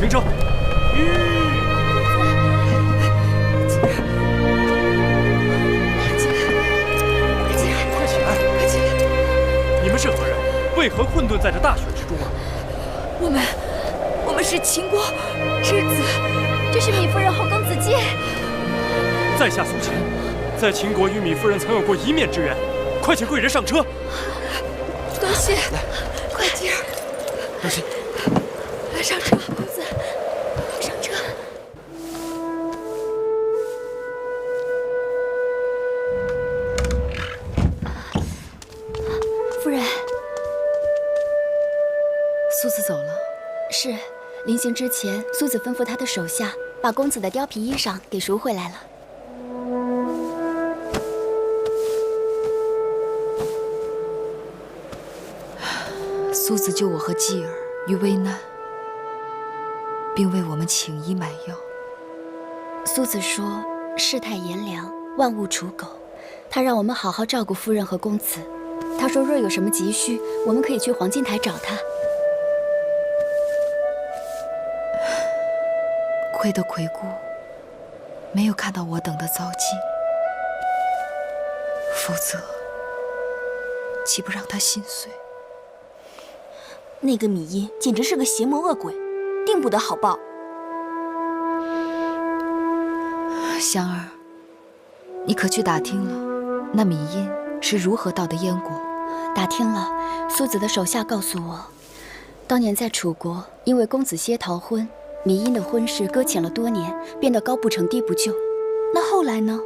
鸣车。快起来！快起来！你们是何人？为何混沌在这大雪之中啊？我们是秦国之子，这是糜夫人后宫子建。在下苏秦，在秦国与糜夫人曾有过一面之缘，快请贵人上车。多谢，快点儿，多谢。上车，公子，上车。夫人，苏子走了。是。临行之前，苏子吩咐他的手下把公子的貂皮衣裳给赎回来了。苏子救我和继儿于危难，并为我们请医买药。苏子说：“世态炎凉，万物刍狗。”他让我们好好照顾夫人和公子。他说，若有什么急需，我们可以去黄金台找他。亏得魁姑没有看到我等的遭际，否则岂不让他心碎？那个芈音简直是个邪魔恶鬼，定不得好报。香儿，你可去打听了那芈音是如何到的燕国？打听了，苏子的手下告诉我，当年在楚国，因为公子歇逃婚，芈音的婚事搁浅了多年，变得高不成低不就。那后来呢？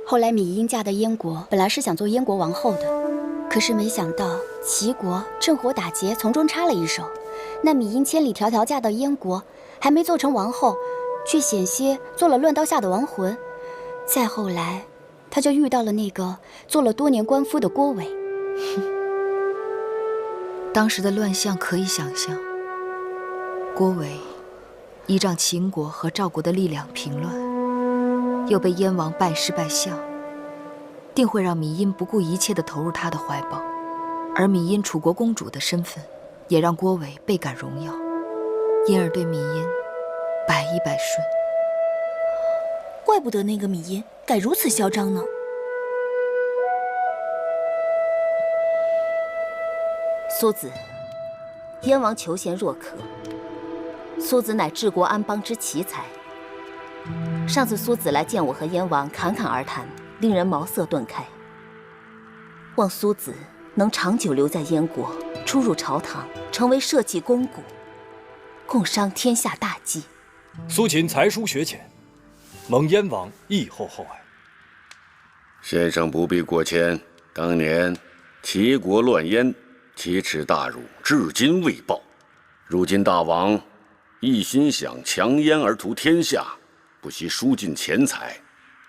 后来芈音嫁到燕国，本来是想做燕国王后的，可是没想到齐国趁火打劫，从中插了一手。那芈音千里迢迢嫁到燕国，还没做成王后，却险些做了乱刀下的亡魂。再后来，她就遇到了那个做了多年官夫的郭伟。当时的乱象可以想象，郭伟依仗秦国和赵国的力量平乱，又被燕王拜师拜相，定会让芈音不顾一切地投入他的怀抱。而芈音楚国公主的身份，也让郭伟倍感荣耀，因而对芈音百依百顺。怪不得那个芈音敢如此嚣张呢。苏子，燕王求贤若渴，苏子乃治国安邦之奇才。上次苏子来见我和燕王侃侃而谈，令人茅塞顿开。望苏子能长久留在燕国，出入朝堂，成为社稷肱骨，共商天下大计。苏秦才疏学浅，蒙燕王亦厚厚爱。先生不必过谦，当年齐国乱燕，奇耻大辱，至今未报。如今大王一心想强燕而图天下，不惜输尽钱财，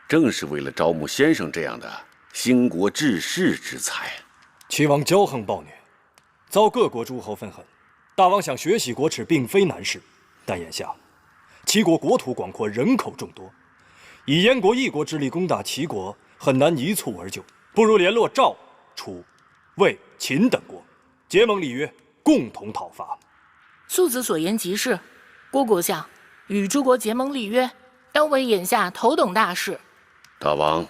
正是为了招募先生这样的兴国治世之才。齐王骄横暴虐，遭各国诸侯愤恨。大王想学习国耻，并非难事，但眼下齐国国土广阔，人口众多，以燕国一国之力攻打齐国，很难一蹴而就。不如联络赵、楚、魏、秦等国，结盟立约，共同讨伐。苏子所言极是，郭国相与诸国结盟立约，要为眼下头等大事。大王，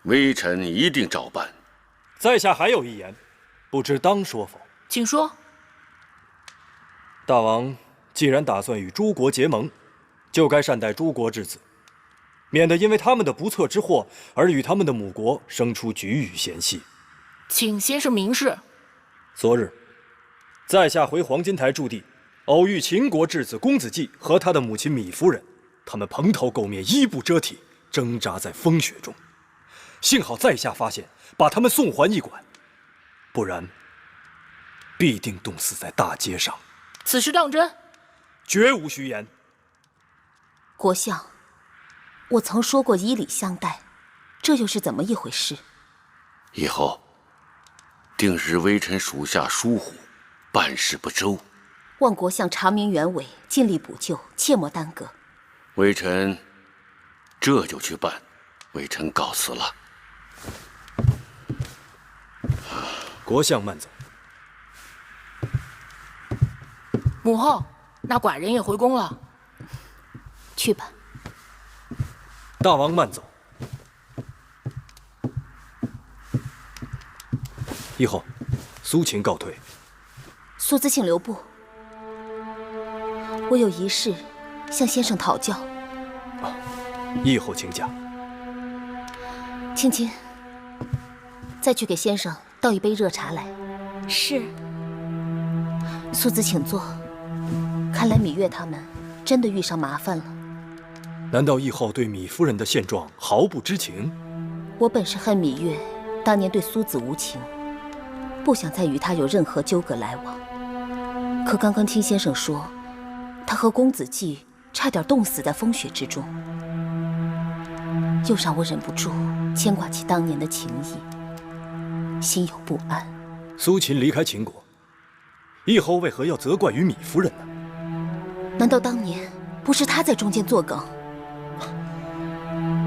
微臣一定照办。在下还有一言，不知当说否？请说。大王既然打算与诸国结盟，就该善待诸国之子，免得因为他们的不测之祸而与他们的母国生出龃龉嫌隙。请先生明示。昨日，在下回黄金台驻地，偶遇秦国质子公子季和他的母亲芈夫人，他们蓬头垢面，衣不遮体，挣扎在风雪中。幸好在下发现，把他们送还驿馆，不然必定冻死在大街上。此事当真？绝无虚言。国相，我曾说过以礼相待，这又是怎么一回事？以后定是微臣属下疏忽，办事不周。望国相查明原委，尽力补救，切莫耽搁。微臣这就去办。微臣告辞了。国相慢走。母后，那寡人也回宫了。去吧。大王慢走。义后，苏秦告退。苏子请留步，我有一事向先生讨教。义后请讲。青青，再去给先生倒一杯热茶来。是。苏子请坐。看来芈月他们真的遇上麻烦了。难道义后对芈夫人的现状毫不知情？我本是恨芈月当年对苏子无情，不想再与他有任何纠葛来往。可刚刚听先生说，他和公子季差点冻死在风雪之中，又让我忍不住牵挂起当年的情谊，心有不安。苏秦离开秦国，义后为何要责怪于芈夫人呢？难道当年不是他在中间作梗？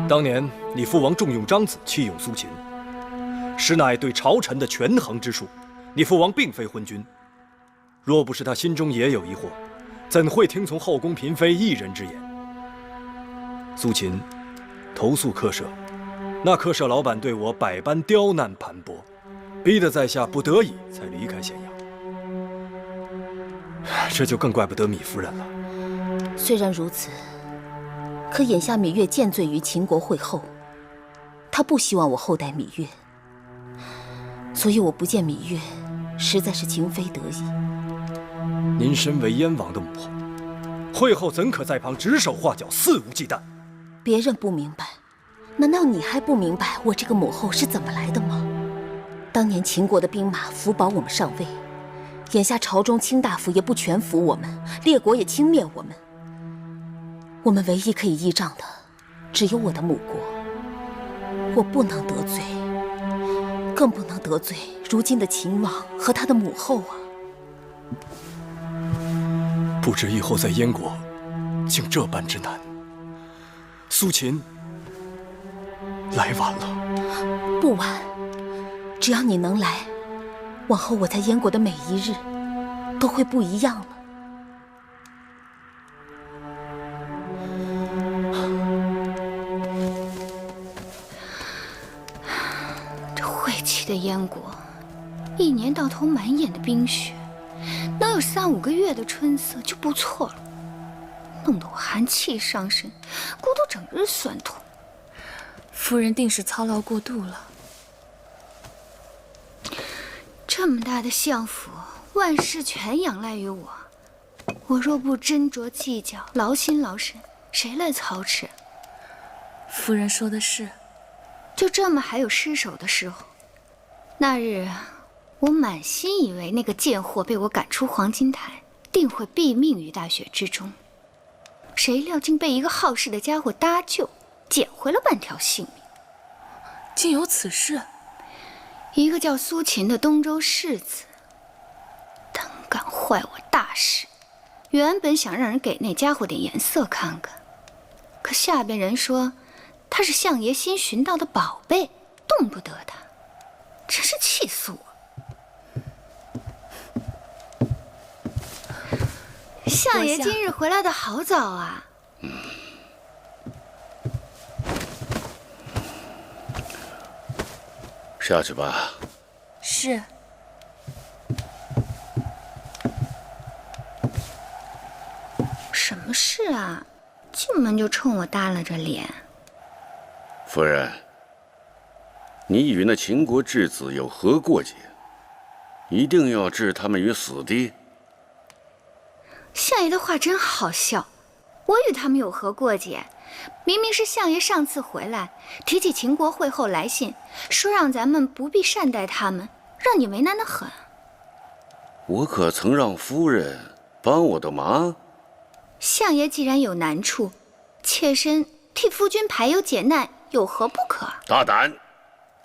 当年你父王重用张子，弃用苏秦，实乃对朝臣的权衡之术。你父王并非昏君，若不是他心中也有疑惑，怎会听从后宫嫔妃一人之言？苏秦投诉客舍，那客舍老板对我百般刁难盘剥，逼得在下不得已才离开咸阳。这就更怪不得芈夫人了。虽然如此，可眼下芈月见罪于秦国会后，她不希望我厚待芈月，所以我不见芈月，实在是情非得已。您身为燕王的母后，会后怎可在旁指手画脚、肆无忌惮？别人不明白，难道你还不明白我这个母后是怎么来的吗？当年秦国的兵马辅保我们上位，眼下朝中卿大夫也不全服我们，列国也轻蔑我们。我们唯一可以依仗的，只有我的母国。我不能得罪，更不能得罪如今的秦王和他的母后啊！不知义后在燕国，竟这般之难。苏秦来晚了。不晚，只要你能来，往后我在燕国的每一日都会不一样了。这晦气的燕国，一年到头满眼的冰雪，能有3、5个月的春色就不错了，弄得我寒气上身，骨头整日酸痛。夫人定是操劳过度了。这么大的相府，万事全仰赖于我。我若不斟酌计较，劳心劳神，谁来操持？夫人说的是。就这么还有失手的时候。那日，我满心以为那个贱货被我赶出黄金台，定会毙命于大雪之中。谁料竟被一个好事的家伙搭救，捡回了半条性命。竟有此事！一个叫苏秦的东周世子，胆敢坏我大事。原本想让人给那家伙点颜色看看，可下边人说他是相爷新寻到的宝贝，动不得他，真是气死我！相爷今日回来的好早啊！下去吧。是。什么事啊？进门就冲我耷拉着脸。夫人，你与那秦国质子有何过节？一定要置他们于死地？相爷的话真好笑，我与他们有何过节？明明是相爷上次回来提起秦国会后来信，说让咱们不必善待他们，让你为难得很。我可曾让夫人帮我的忙？相爷既然有难处，妾身替夫君排忧解难，有何不可？大胆！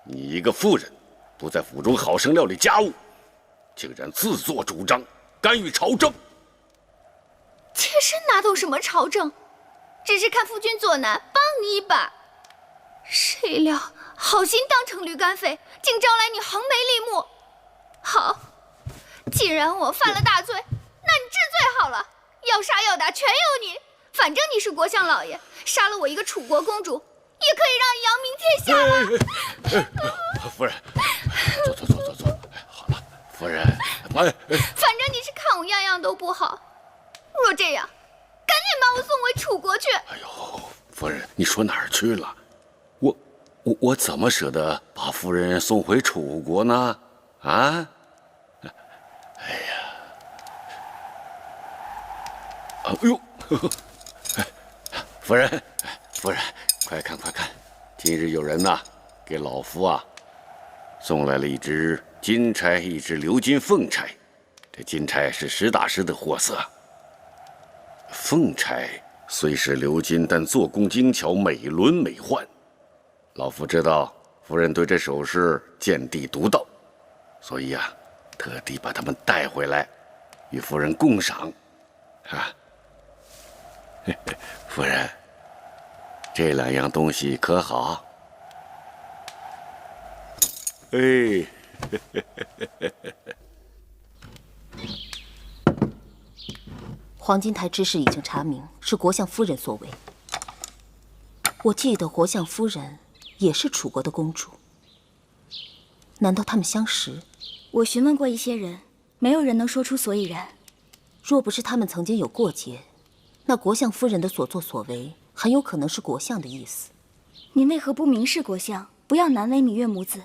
你一个妇人，不在府中好生料理家务，竟然自作主张干预朝政。妾身哪懂什么朝政，只是看夫君作难，帮你一把。谁料好心当成驴肝肺，竟招来你横眉立目。好，既然我犯了大罪，那你治罪好了，要杀要打全由你。反正你是国相老爷，杀了我一个楚国公主，也可以让你扬名天下了。夫人，坐。好了，夫人，反正你是看我样样都不好。若这样，赶紧把我送回楚国去。哎呦，夫人，你说哪儿去了？我怎么舍得把夫人送回楚国呢？啊？哎呀，哎呦，夫人，快看，今日有人呐，给老夫啊送来了一只金钗，一只鎏金凤钗。这金钗是实打实的货色，凤钗虽是鎏金，但做工精巧，美轮美奂。老夫知道夫人对这首饰见地独到，所以啊，特地把它们带回来，与夫人共赏。啊，夫人，这两样东西可好？哎，黄金台之事已经查明，是国相夫人所为。我记得国相夫人也是楚国的公主，难道他们相识？我询问过一些人，没有人能说出所以然。若不是他们曾经有过节，那国相夫人的所作所为很有可能是国相的意思。你为何不明示国相，不要难为芈月母子？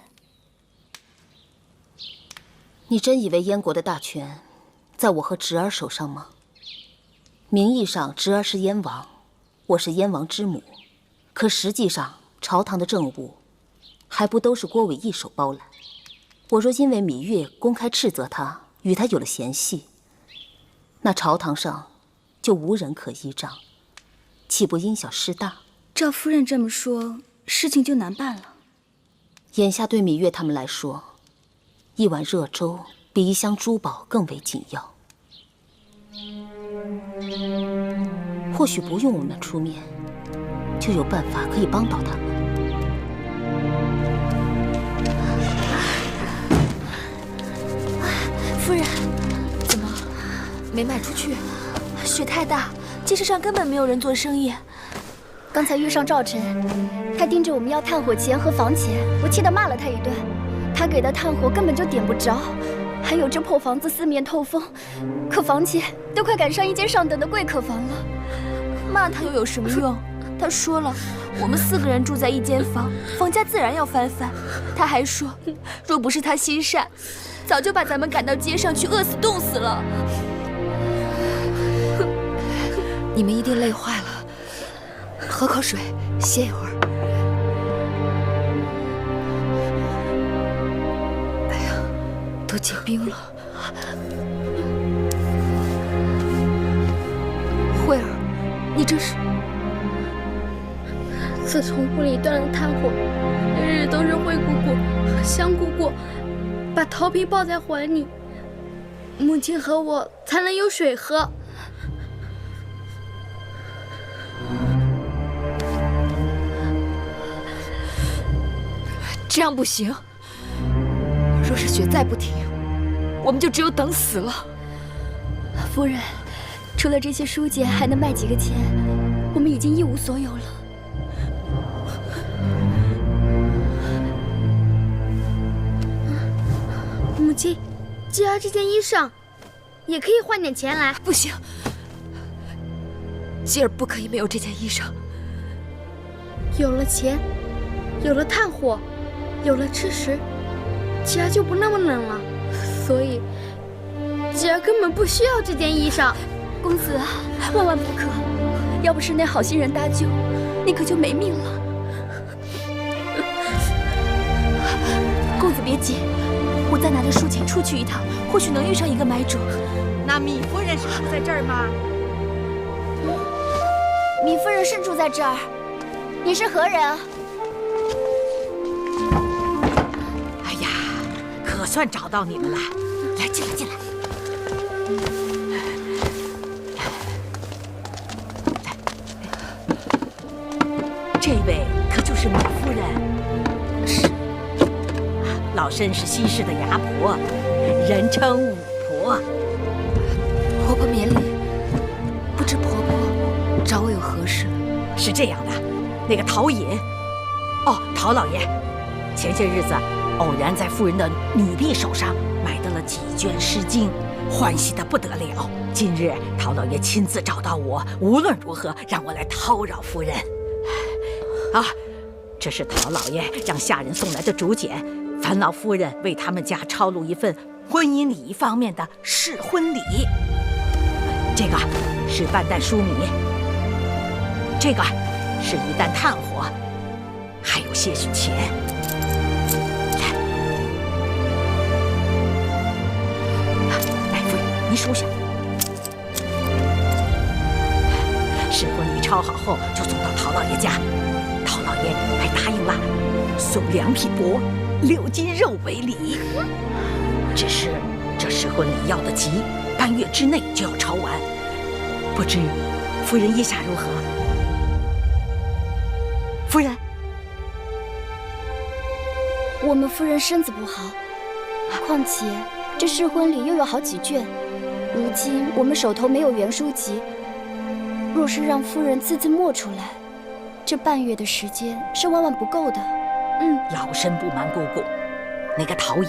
你真以为燕国的大权在我和侄儿手上吗？名义上侄儿是燕王，我是燕王之母，可实际上朝堂的政务还不都是郭伟一手包揽。我若因为芈月公开斥责他，与他有了嫌隙，那朝堂上就无人可依仗，岂不因小失大？照夫人这么说，事情就难办了。眼下对芈月他们来说，一碗热粥比一箱珠宝更为紧要。或许不用我们出面，就有办法可以帮到他们。夫人，怎么没卖出去？雪太大，街市上根本没有人做生意。刚才遇上赵晨，他盯着我们要炭火钱和房钱，我气得骂了他一顿。他给的炭火根本就点不着，还有这破房子四面透风，可房钱都快赶上一间上等的贵客房了。骂他又有什么用？他说了，我们4个人住在一间房，房价自然要翻番。他还说，若不是他心善，早就把咱们赶到街上去饿死冻死了。你们一定累坏了，喝口水，歇一会儿。哎呀，都结冰了。慧儿，你这是……自从屋里断了炭火，日日都是慧姑姑和香姑姑把陶瓶抱在怀里，母亲和我才能有水喝。这样不行，若是雪再不停，我们就只有等死了。夫人，除了这些书简，还能卖几个钱？我们已经一无所有了。母亲，既然这件衣裳，也可以换点钱来。不行，吉儿不可以没有这件衣裳。有了钱，有了炭火，有了吃食，吉儿就不那么冷了。所以，吉儿根本不需要这件衣裳。公子，万万不可！要不是那好心人搭救，你可就没命了。公子别急，我再拿着书钱出去一趟，或许能遇上一个买主。那芈夫人是住在这儿吗？芈夫人是住在这儿。你是何人啊？哎呀，可算找到你们了！来，进来，进来。这位可就是芈夫人。是。老身是西市的牙婆，人称五婆。婆婆免礼。找我有何事？是这样的，那个陶隐，陶老爷，前些日子偶然在夫人的女婢手上买到了几卷《诗经》，欢喜得不得了。今日陶老爷亲自找到我，无论如何让我来叨扰夫人。这是陶老爷让下人送来的竹简，烦劳夫人为他们家抄录一份婚姻礼仪方面的试婚礼。这个是半担疏米，这个是一担炭火，还有些许钱。来，夫人，您收下。试婚礼抄好后，就送到陶老爷家。陶老爷还答应了送2匹帛、6斤肉为礼。只是这试婚礼要得急，半月之内就要抄完。不知夫人意下如何？夫人，我们夫人身子不好，况且这试婚礼又有好几卷，如今我们手头没有原书籍，若是让夫人字字默出来，这半月的时间是万万不够的。老身不瞒姑姑，那个陶隐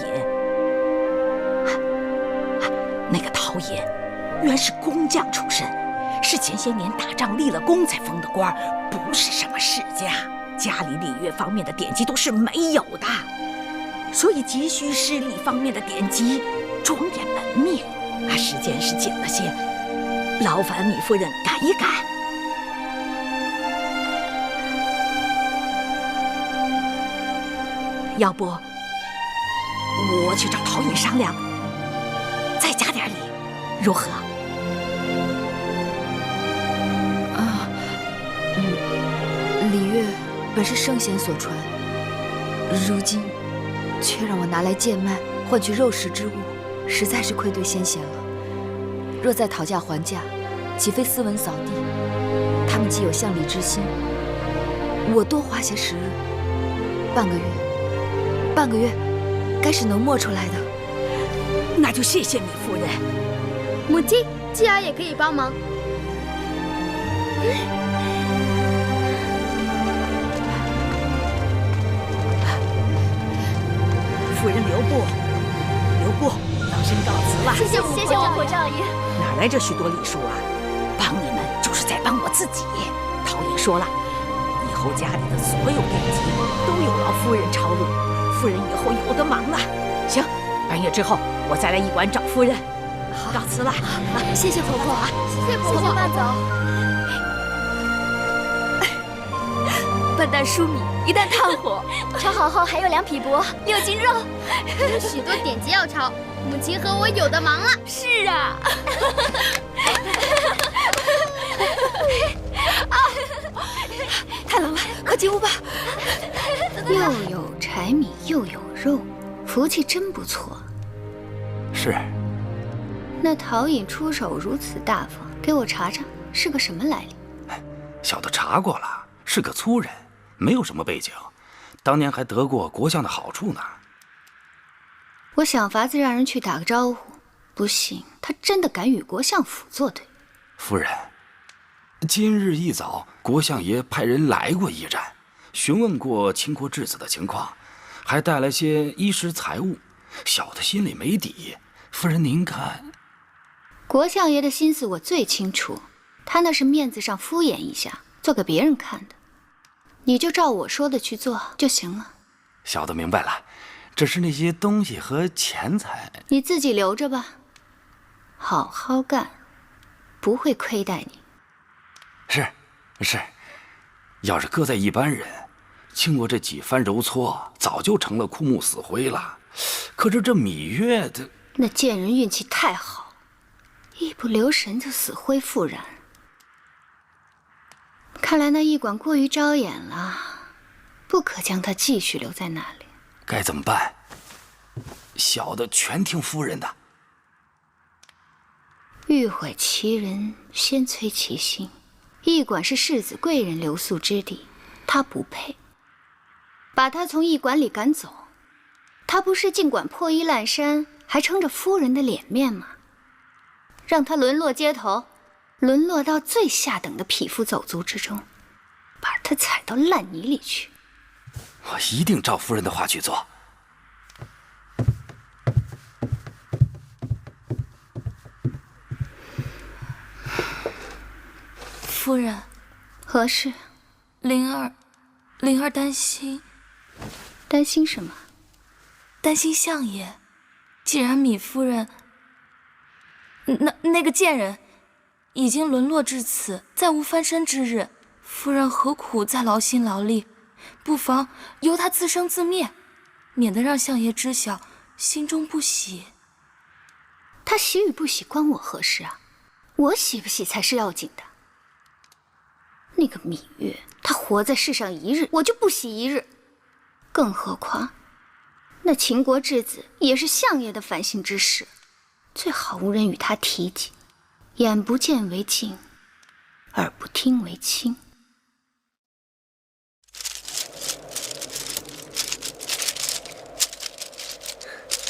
原是工匠出身，是前些年打仗立了功才封的官，不是什么世家，家里礼乐方面的典籍都是没有的，所以急需诗礼方面的典籍，庄严门面。时间是紧了些，劳烦米夫人赶一赶。要不我去找陶隐商量，再加点礼，如何？礼乐本是圣贤所传，如今却让我拿来贱卖换取肉食之物，实在是愧对先贤了。若再讨价还价，岂非斯文扫地？他们既有向礼之心，我多花些时日，半个月，该是能磨出来的。那就谢谢米夫人。母亲，继儿也可以帮忙。夫人留步，老身告辞了。谢谢王侯少爷。哪来这许多礼数啊？帮你们就是在帮我自己。陶隐说了，以后家里的所有典籍都有劳夫人抄录，夫人以后有的忙了。行，半月之后我再来驿馆找夫人。好，告辞了。谢谢婆婆，谢谢婆婆，慢走。半担疏米，一担炭火，抄好后还有2匹帛、6斤肉，有许多典籍要抄，母亲和我有的忙了。是啊。太冷了，快进屋吧。又有柴米又有肉，福气真不错。是。那陶隐出手如此大方，给我查查是个什么来历？小的查过了，是个粗人，没有什么背景，当年还得过国相的好处呢。我想法子让人去打个招呼，不幸他真的敢与国相府作对。夫人，今日一早，国相爷派人来过驿站，询问过倾国质子的情况，还带来些衣食财物，小的心里没底。夫人您看，国相爷的心思我最清楚，他那是面子上敷衍一下，做给别人看的。你就照我说的去做就行了。小的明白了，只是那些东西和钱财，你自己留着吧，好好干，不会亏待你。是，要是搁在一般人，经过这几番揉搓，早就成了枯木死灰了。可是这芈月的那贱人运气太好，一不留神就死灰复燃。看来那驿馆过于招眼了，不可将他继续留在那里。该怎么办？小的全听夫人的。欲毁其人，先摧其心。驿馆是世子贵人留宿之地，他不配。把他从驿馆里赶走，他不是尽管破衣烂衫，还撑着夫人的脸面吗？让他沦落街头，沦落到最下等的匹夫走卒之中，把他踩到烂泥里去。我一定照夫人的话去做。夫人，何事？灵儿担心。担心什么？担心相爷。既然米夫人，那个贱人，已经沦落至此，再无翻身之日，夫人何苦再劳心劳力？不妨由他自生自灭，免得让相爷知晓，心中不喜。他喜与不喜关我何事啊？我喜不喜才是要紧的。那个芈月，她活在世上一日，我就不喜一日。更何况，那秦国质子也是相爷的烦心之事，最好无人与他提及。眼不见为净，耳不听为清。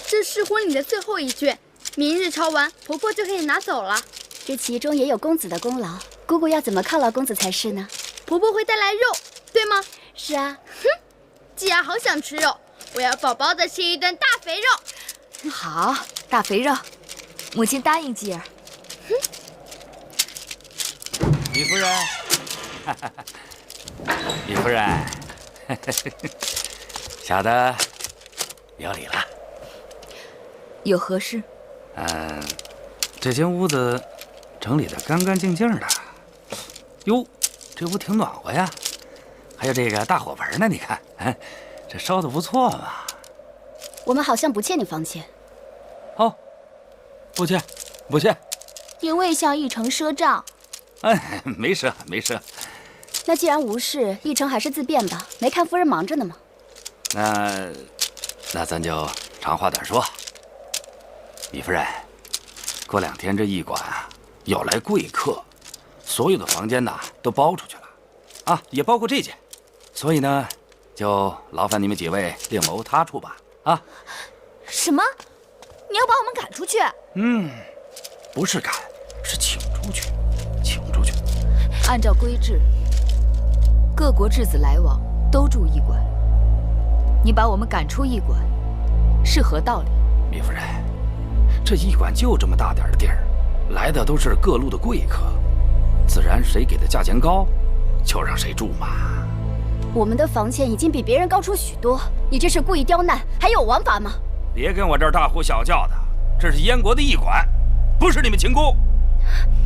这是婚礼的最后一卷，明日抄完，婆婆就可以拿走了。这其中也有公子的功劳，姑姑要怎么犒劳公子才是呢？婆婆会带来肉，对吗？是啊。哼，季儿好想吃肉，我要饱饱的吃一顿大肥肉。好，大肥肉，母亲答应季儿。李夫人，李夫人，小的有礼了。有何事？这间屋子整理得干干净净的。哟，这屋挺暖和呀，还有这个大火盆呢，你看，这烧得不错嘛。我们好像不欠你房钱。哦，不欠，不欠。也未向一城赊账。哎，没赊，没赊。那既然无事，一成还是自便吧。没看夫人忙着呢吗？那咱就长话短说。李夫人，过2天这驿馆啊要来贵客，所有的房间呢都包出去了，啊，也包括这间，所以呢，就劳烦你们几位另谋他处吧。啊？什么？你要把我们赶出去？不是赶，是请出去，请出去。按照规制，各国质子来往都住驿馆，你把我们赶出驿馆，是何道理？李夫人，这驿馆就这么大点的地儿，来的都是各路的贵客，自然谁给的价钱高，就让谁住嘛。我们的房钱已经比别人高出许多，你这是故意刁难，还有王法吗？别跟我这儿大呼小叫的，这是燕国的驿馆，不是你们秦宫。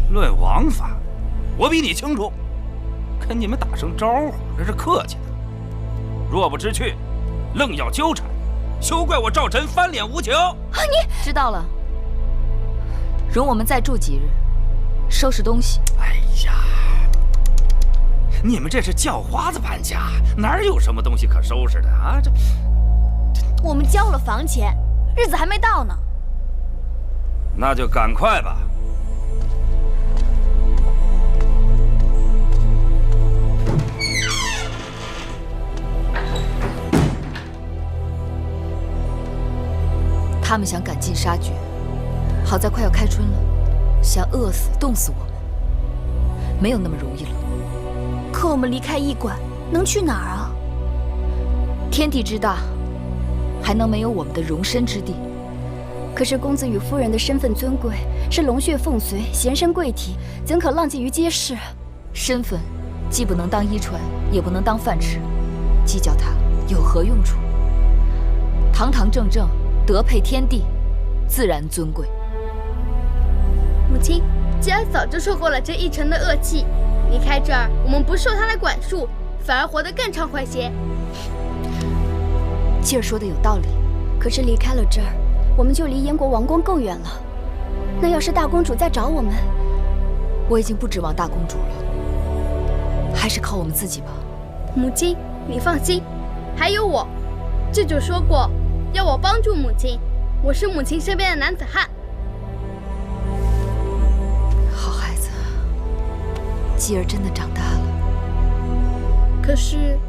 论王法，我比你清楚，跟你们打声招呼，这是客气的。若不知趣，愣要纠缠，休怪我赵臣翻脸无情。你知道了，容我们再住几日，收拾东西。哎呀，你们这是叫花子搬家，哪有什么东西可收拾的啊？我们交了房钱，日子还没到呢。那就赶快吧。他们想赶尽杀绝，好在快要开春了，想饿死、冻死我们，没有那么容易了。可我们离开驿馆，能去哪儿啊？天地之大，还能没有我们的容身之地？可是公子与夫人的身份尊贵，是龙血凤髓，贤身贵体，怎可浪迹于街市？身份既不能当衣穿，也不能当饭吃，计较它有何用处？堂堂正正，德配天地，自然尊贵。母亲，吉儿早就受够了这一城的恶气，离开这儿，我们不受他的管束，反而活得更畅快些。继儿说的有道理，可是离开了这儿，我们就离燕国王宫更远了。那要是大公主再找我们，我已经不指望大公主了，还是靠我们自己吧。母亲，你放心，还有我。舅舅说过，要我帮助母亲，我是母亲身边的男子汉。好孩子，继儿真的长大了。可是，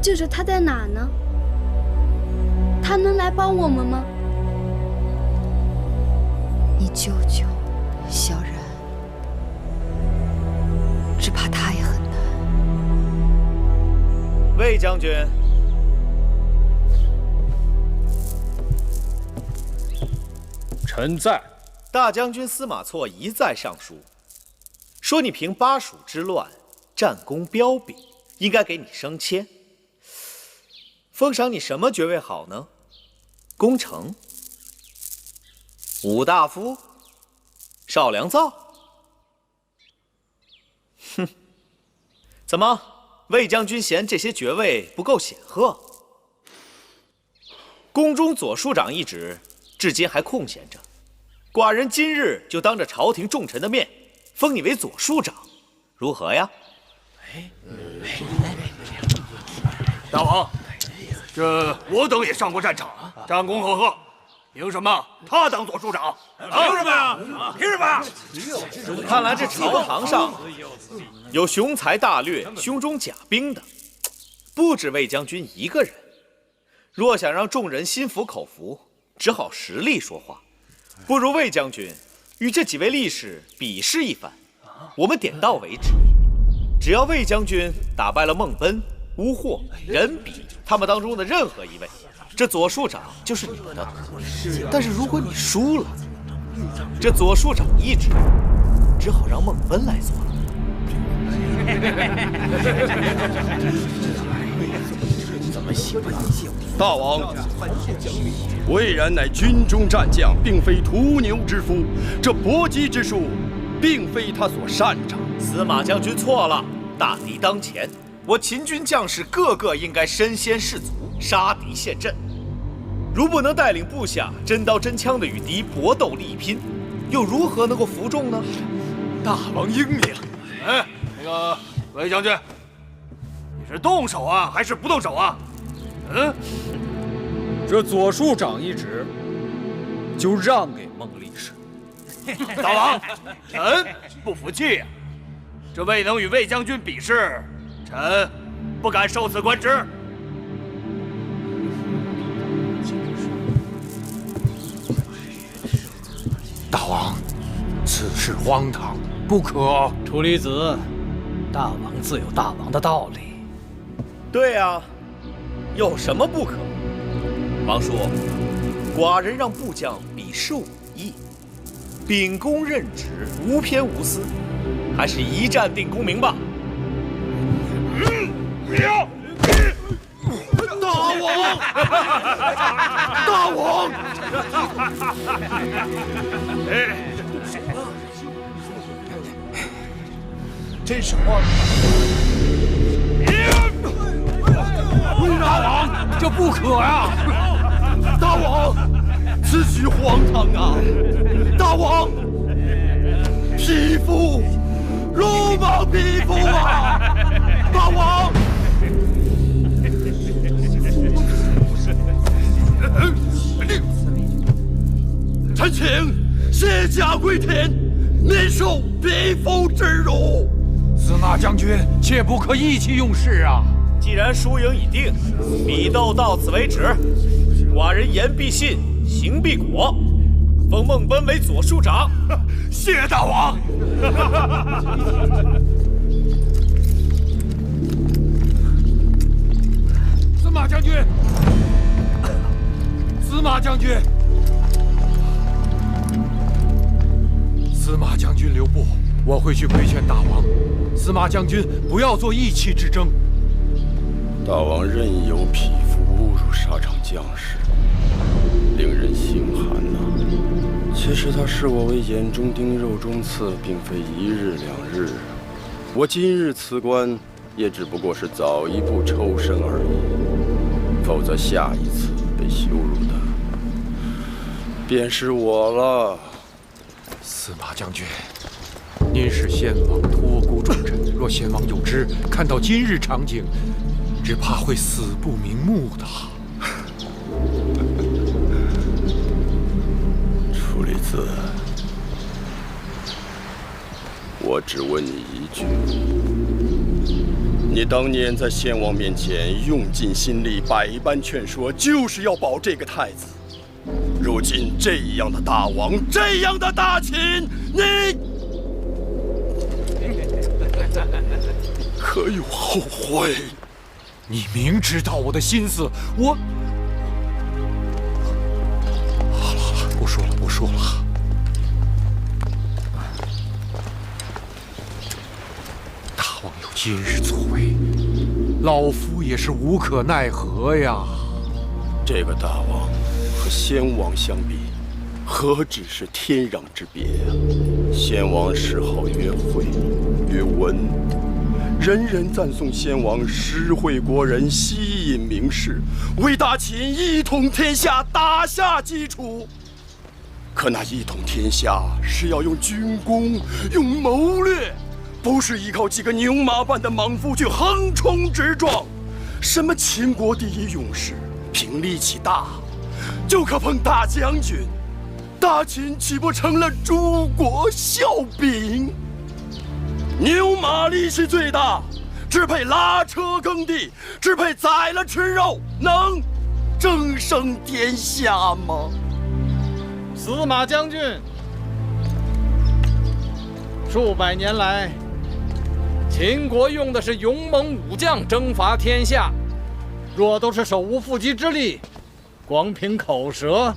舅舅他在哪呢？他能来帮我们吗？你舅舅，萧然，只怕他也很难。魏将军，臣在。大将军司马错一再上书，说你平巴蜀之乱，战功彪炳，应该给你升迁。封赏你什么爵位好呢？功臣、武大夫、少良造？哼，怎么，魏将军嫌这些爵位不够显赫？宫中左庶长一职，至今还空闲着。寡人今日就当着朝廷重臣的面，封你为左庶长，如何呀？大王，这我等也上过战场，战功赫赫，凭什么他当左庶长？凭什么呀？凭什么？看来这朝堂上有雄才大略、胸中甲兵的，不止魏将军一个人。若想让众人心服口服，只好实力说话。不如魏将军与这几位力士比试一番，我们点到为止。只要魏将军打败了孟奔、乌霍、任比他们当中的任何一位，这左庶长就是你的。但是如果你输了，这左庶长一职只好让孟奔来做了。大王，魏然乃军中战将，并非屠牛之夫，这搏击之术，并非他所擅长。司马将军错了，大敌当前，我秦军将士个个应该身先士卒，杀敌陷阵。如不能带领部下真刀真枪的与敌搏斗力拼，又如何能够服众呢？大王英明。哎，那个魏将军，你是动手啊，还是不动手啊？这左庶长一职就让给孟力士。大王，臣不服气呀！这未能与魏将军比试，臣不敢受此官职。大王，此事荒唐，不可。楚离子，大王自有大王的道理。对啊，有什么不可？王叔，寡人让部将比试武艺，秉公任职，无偏无私，还是一战定功名吧。大王，大王！真是荒唐！大王，这不可呀！大王，此举荒唐啊！大王，匹夫，鲁莽匹夫啊！大王！臣请卸甲归田，免受匹夫之辱。司马将军，切不可意气用事啊！既然输赢已定，比斗到此为止。寡人言必信，行必果，封孟奔为左庶长。谢大王。司马将军，司马将军，司马将军留步，我会去规劝大王。司马将军不要做意气之争。大王任由匹夫侮辱沙场将士，令人心寒呐。其实他视我为眼中钉、肉中刺，并非一日两日。我今日辞官，也只不过是早一步抽身而已。否则下一次被羞辱的便是我了。司马将军，您是先王托孤重臣，若先王有知，看到今日场景，只怕会死不瞑目的。楚离子，我只问你一句：你当年在先王面前用尽心力，百般劝说，就是要保这个太子。如今这样的大王，这样的大秦，你可有后悔？你明知道我的心思，我……好了好了，不说了不说了。大王有今日作为，老夫也是无可奈何呀。这个大王和先王相比，何止是天壤之别啊！先王谥号曰惠，曰文，人人赞颂先王施惠国人，吸引名士，为大秦一统天下打下基础。可那一统天下是要用军功，用谋略，不是依靠几个牛马般的莽夫去横冲直撞。什么秦国第一勇士，凭力气大，就可碰大将军。大秦岂不成了诸国笑柄？牛马力气最大，只配拉车耕地，只配宰了吃肉，能争胜天下吗？司马将军，数百年来，秦国用的是勇猛武将征伐天下，若都是手无缚鸡之力，光凭口舌，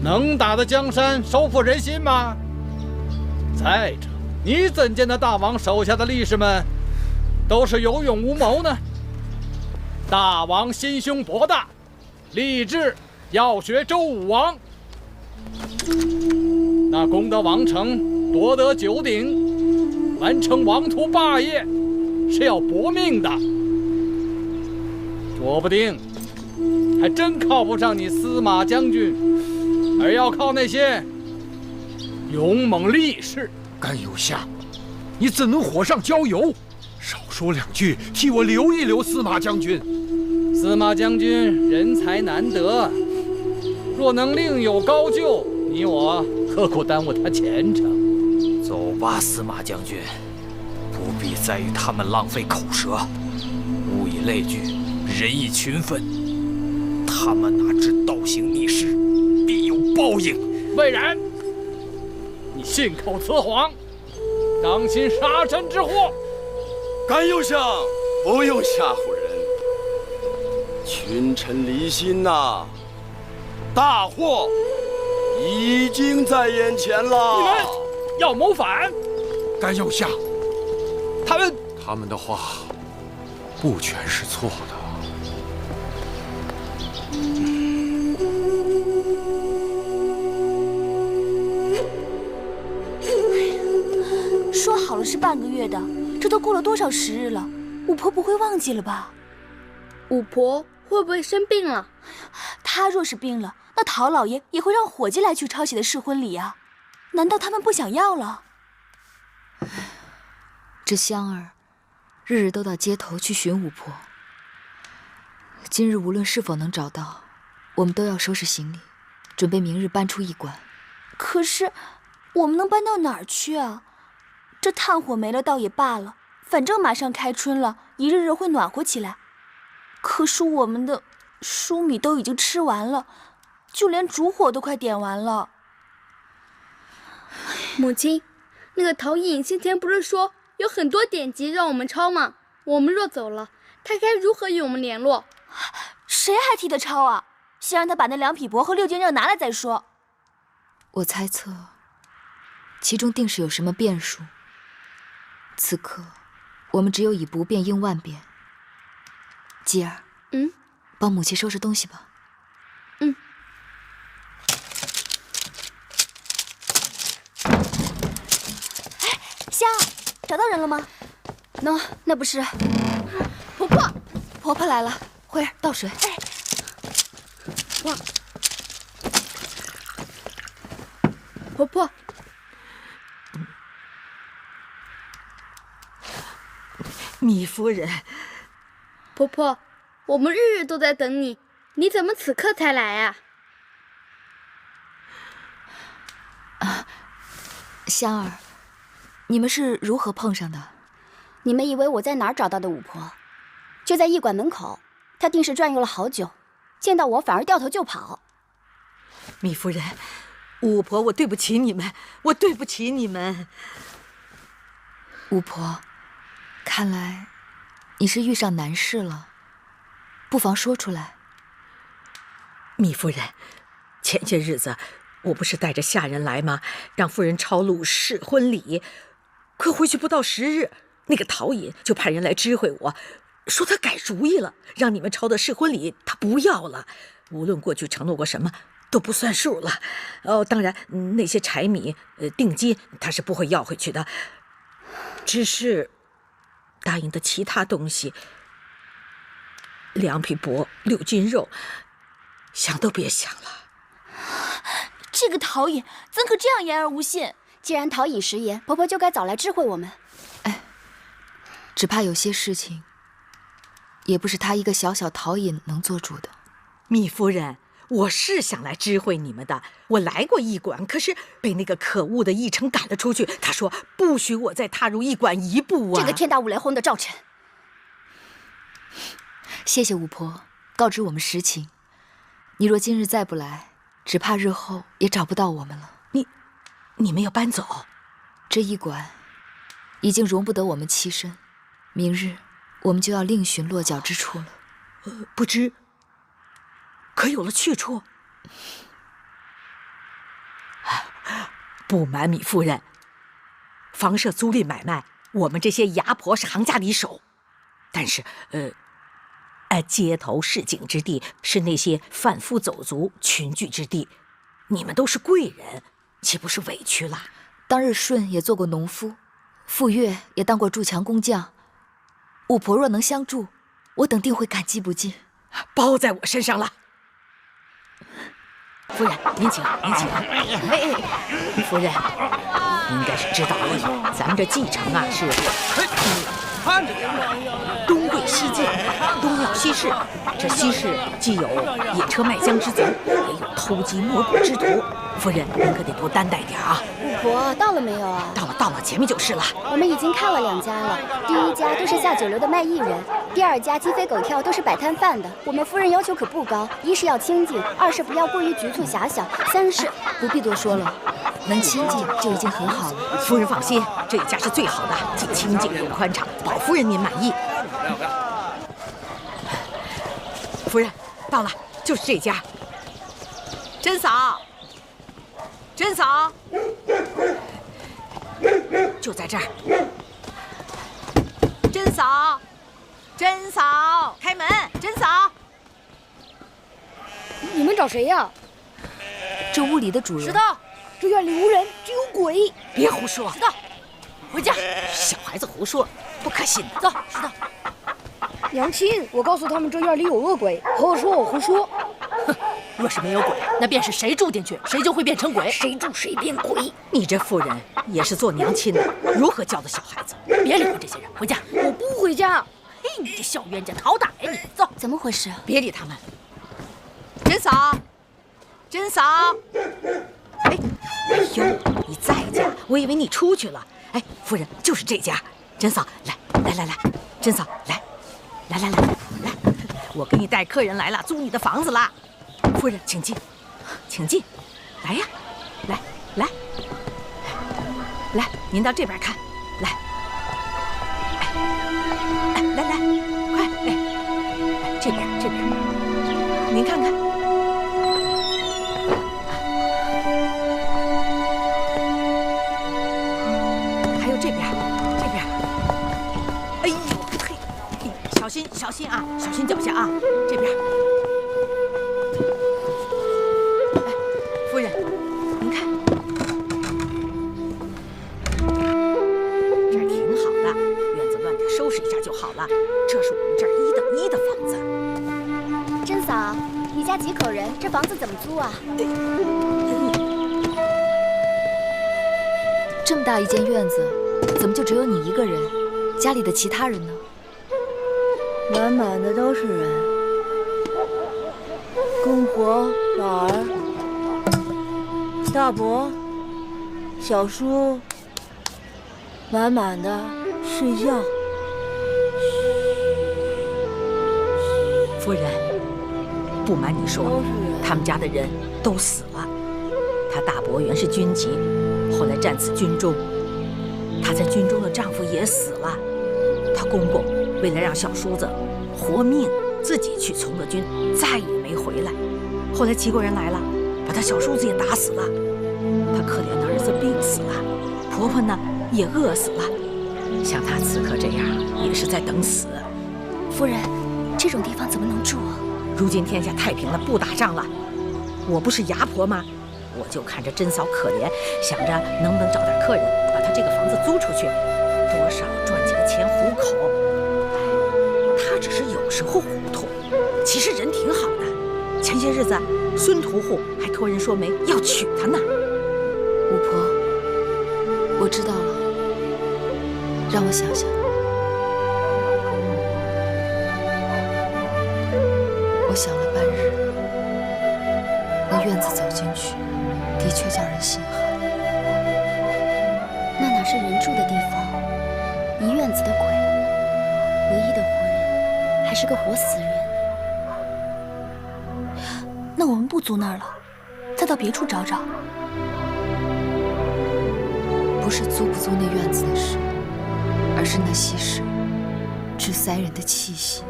能打得江山，收复人心吗？再者，你怎见得大王手下的力士们都是有勇无谋呢？大王心胸博大，立志要学周武王。那攻得王城，夺得九鼎，完成王图霸业，是要搏命的。说不定还真靠不上你司马将军，而要靠那些勇猛力士。甘有下，你怎能火上浇油？少说两句，替我留一留司马将军。司马将军人才难得，若能另有高就，你我何苦耽误他前程？走吧，司马将军，不必再与他们浪费口舌，物以类聚，人以群分。他们哪知倒行逆施，必有报应。魏然，你信口雌黄，当心杀身之祸！甘右相，不用吓唬人。群臣离心呐，大祸已经在眼前了。你们要谋反？甘右相，他们的话不全是错的。说好了是半个月的，这都过了多少时日了？巫婆不会忘记了吧？巫婆会不会生病了？她若是病了，那陶老爷也会让伙计来去抄写的试婚礼啊。难道他们不想要了？这香儿日日都到街头去寻巫婆。今日无论是否能找到，我们都要收拾行李，准备明日搬出驿馆。可是我们能搬到哪儿去啊？这炭火没了倒也罢了，反正马上开春了，一日日会暖和起来。可是我们的黍米都已经吃完了，就连烛火都快点完了。母亲，那个陶艺先前不是说有很多典籍让我们抄吗？我们若走了，他该如何与我们联络？谁还替他抄啊？先让他把那2匹帛和6件肉拿来再说。我猜测，其中定是有什么变数。此刻，我们只有以不变应万变。吉儿，帮母亲收拾东西吧。香，找到人了吗？那不是婆婆，婆婆来了。慧儿，倒水。哇，婆婆，糜夫人，婆婆，我们日日都在等你，你怎么此刻才来啊？香儿，你们是如何碰上的？你们以为我在哪儿找到的巫婆？就在驿馆门口，她定是转悠了好久，见到我反而掉头就跑。糜夫人，巫婆，我对不起你们，我对不起你们。巫婆，看来你是遇上难事了，不妨说出来。糜夫人，前些日子我不是带着下人来吗？让夫人抄录试婚礼，可回去不到10日，那个陶尹就派人来知会我，说他改主意了，让你们抄的试婚礼他不要了，无论过去承诺过什么都不算数了。当然那些柴米定金他是不会要回去的，只是答应的其他东西，2匹帛6斤肉，想都别想了。这个陶尹怎可这样言而无信？既然陶尹食言，婆婆就该早来知会我们。只怕有些事情也不是他一个小小陶尹能做主的。糜夫人，我是想来知会你们的，我来过驿馆，可是被那个可恶的驿丞赶了出去，他说不许我再踏入驿馆一步啊！这个天大无雷轰的赵臣，谢谢巫婆告知我们实情。你若今日再不来，只怕日后也找不到我们了。你们要搬走？这驿馆已经容不得我们栖身，明日我们就要另寻落脚之处了。不知可有了去处？不瞒糜夫人，房舍租赁买卖，我们这些牙婆是行家里手，但是街头市井之地是那些贩夫走卒群聚之地，你们都是贵人，岂不是委屈了？当日舜也做过农夫，傅说也当过筑墙工匠，巫婆若能相助，我等定会感激不尽。包在我身上了。夫人，您请，您请。夫人，您应该是知道了，咱们这继承啊是看着点，东贵西进，东要西市。这西市既有引车卖浆之贼，也有偷鸡摸狗之徒。夫人，您可得多担待点啊！巫婆到了没有啊？到了，前面就是了。我们已经看了2家了，第1家都是下酒楼的卖艺人，第2家鸡飞狗跳都是摆摊贩的。我们夫人要求可不高，一是要清静，2是不要过于局促狭小，3是不必多说了，能清静就已经很好了。夫人放心，这一家是最好的，既清静又宽敞，保夫人您满意。夫人，到了，就是这家。甄嫂，甄嫂，就在这儿。甄嫂，甄嫂，开门！甄嫂，你们找谁呀？这屋里的主人。石头，这院里无人，只有鬼。别胡说！石头，回家。小孩子胡说，不可信。走，石头。娘亲，我告诉他们这院里有恶鬼，婆婆说我胡说。哼，若是没有鬼，那便是谁住进去，谁就会变成鬼。谁住谁变鬼。你这妇人也是做娘亲的，如何教导小孩子？别理会这些人，回家。我不回家。嘿，你这小冤家，好打呀你！走，怎么回事？别理他们。甄嫂，甄嫂，哎呦，你在家，我以为你出去了。哎，夫人，就是这家。甄嫂，来，甄嫂，来，我给你带客人来了，租你的房子了。夫人，请进，请进，来呀，来，您到这边看，来，快，这边，您看看。还有这边，哎呦嘿，小心啊，小心脚下啊，这边。夫人，您看，这儿挺好的，院子乱点收拾一下就好了。这是我们这儿1等1的房子。甄嫂，你家几口人？这房子怎么租啊？这么大一间院子，怎么就只有你一个人？家里的其他人呢？满满的都是人，公婆、老儿、大伯、小叔，满满的睡觉。夫人，不瞒你说，他们家的人都死了。他大伯原是军籍，后来战死军中，她在军中的丈夫也死了。她他公公为了让小叔子活命，自己去从了军，再也没回来。后来齐国人来了，把他小叔子也打死了。他可怜的儿子病死了，婆婆呢也饿死了。像他此刻这样，也是在等死。夫人，这种地方怎么能住啊？如今天下太平了，不打仗了。我不是牙婆吗？我就看着珍嫂可怜，想着能不能找点客人，把她这个房子租出去，多少赚几个钱糊口。他只是有时候糊涂，其实人挺好的。前些日子孙屠户还托人说媒要娶她呢。巫婆，我知道了，让我想想。我想了半日，那院子走进去，的确叫人心寒。那哪是人住的地方？一院子的鬼，唯一的活人还是个活死人。那我们不租那儿了，再到别处找找。不是租不租那院子的事，而是那些事致塞人的气息。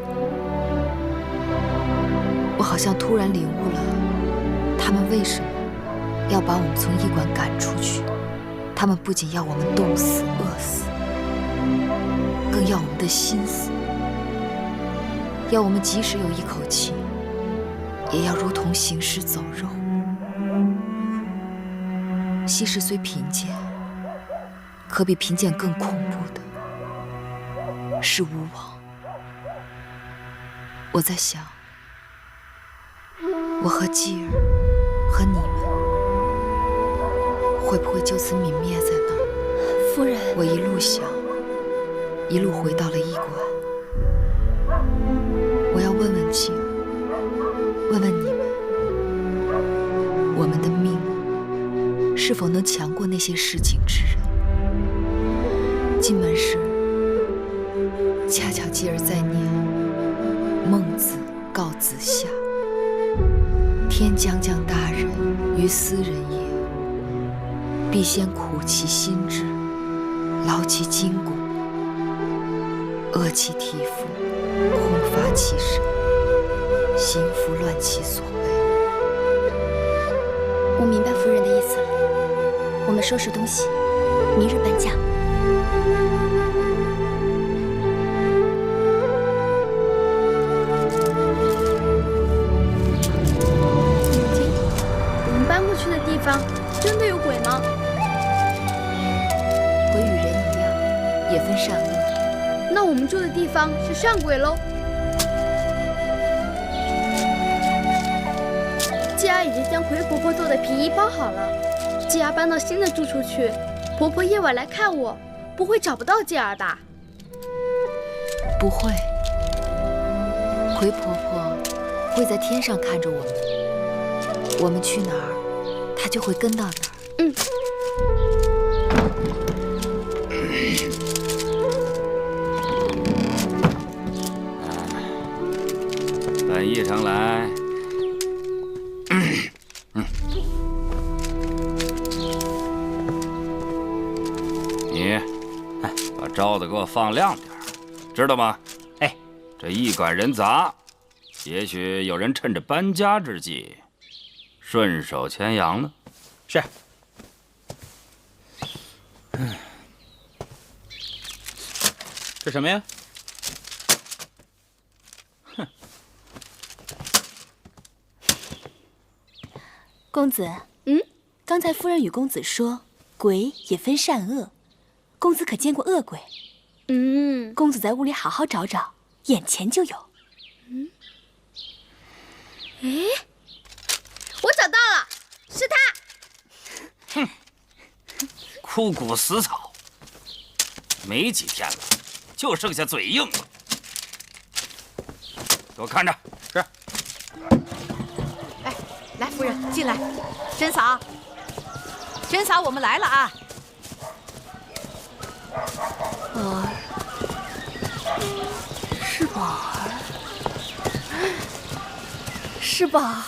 我好像突然领悟了，他们为什么要把我们从驿馆赶出去。他们不仅要我们冻死、饿死，更要我们的心死，要我们即使有一口气，也要如同行尸走肉。西施虽贫贱，可比贫贱更恐怖的是巫王。我在想，我和继儿和你们会不会就此泯灭在那儿？夫人，我一路想，一路回到了驿馆。我要问问继儿，问问你们，我们的命是否能强过那些市井之人？进门时，恰巧继儿在念孟子告子夏：天将降大任于斯人也，必先苦其心志，劳其筋骨，饿其体肤，空乏其身，行拂乱其所为。我明白夫人的意思了，我们收拾东西，明日搬家。我们搬过去的地方真的有鬼吗？鬼与人一样，也分善恶。那我们住的地方是善鬼喽？继儿已经将葵婆婆做的皮衣包好了，继儿搬到新的住处去。婆婆夜晚来看我，不会找不到继儿吧？不会，葵婆婆会在天上看着我们，我们去哪儿，她就会跟到哪儿。嗯。本议程来。你，把招子给我放亮点，知道吗？哎，这驿馆人杂，也许有人趁着搬家之际，顺手牵羊呢。是。这什么呀？哼。公子，刚才夫人与公子说，鬼也分善恶，公子可见过恶鬼？公子在屋里好好找找，眼前就有。我找到了，是他。哼，枯骨死草，没几天了，就剩下嘴硬了。给我看着。是。哎，来，夫人进来。珍嫂，珍嫂，我们来了啊。是宝儿，是宝儿。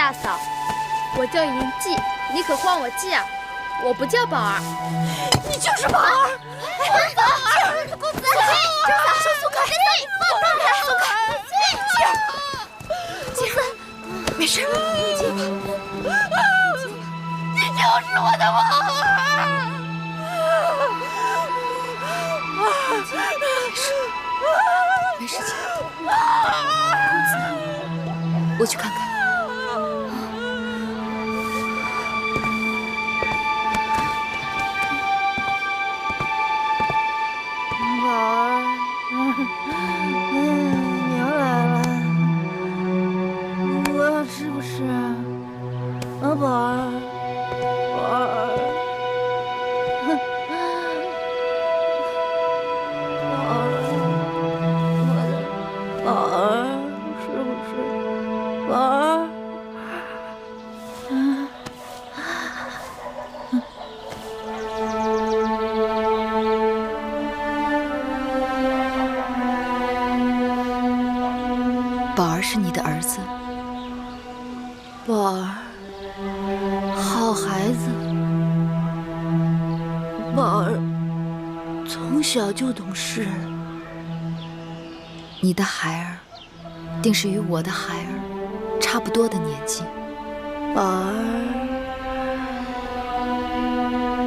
大嫂，我叫银记，你可唤我记啊！我不叫宝儿。你就是宝儿！宝儿，公子，这咋手松开？放开！松开！静儿，没事，静儿，你就是我的宝儿！没事情。公子，我去看看。宝儿，娘来了，我吃不吃？啊，宝儿，宝儿。宝儿，是不是？宝儿，宝儿是你的儿子。宝儿，好孩子。宝儿从小就懂事。你的孩儿，定是与我的孩儿差不多的年纪。宝儿